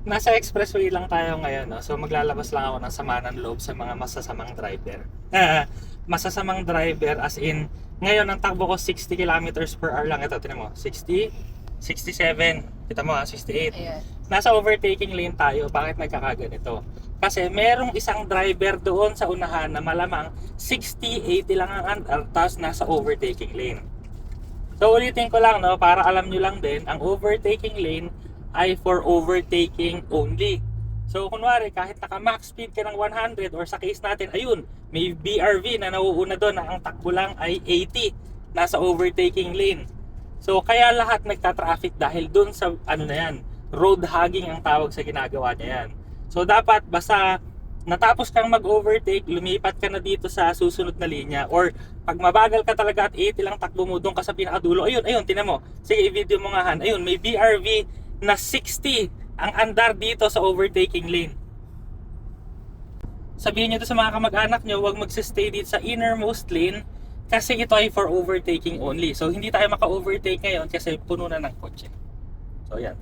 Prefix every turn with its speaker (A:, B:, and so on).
A: Nasa expressway lang tayo ngayon, no? So maglalabas lang ako ng sama ng loob sa mga masasamang driver. Masasamang driver as in, ngayon ang takbo ko 60 kilometers per hour lang. Ito, tinan mo, 60, 67, kita mo 68.
B: Ayan.
A: Nasa overtaking lane tayo. Bakit nagkakaganito? Kasi merong isang driver doon sa unahan na malamang 60, 80 lang ang andar, tapos nasa overtaking lane. So ulitin ko lang, no, para alam nyo lang din, ang overtaking lane ay for overtaking only. So kunwari kahit naka max speed ka ng 100 or sa case natin, ayun, may BRV na nauuna doon na ang takbo lang ay 80, nasa overtaking lane. So kaya lahat nagta-traffic dahil doon sa ano na yan, road hogging ang tawag sa ginagawa niya yan. So dapat basta natapos kang mag-overtake, lumipat ka na dito sa susunod na linya, or pag mabagal ka talaga at 80 lang takbo mo doon ka sa pinakadulo, ayun, tinan mo, sige i-video mo nga Han, ayun, may BRV na 60 ang andar dito sa overtaking lane. Sabihin nyo to sa mga kamag-anak nyo, huwag magsistay dito sa innermost lane kasi ito ay for overtaking only. So hindi tayo maka-overtake ngayon kasi puno na ng kotse. So yan.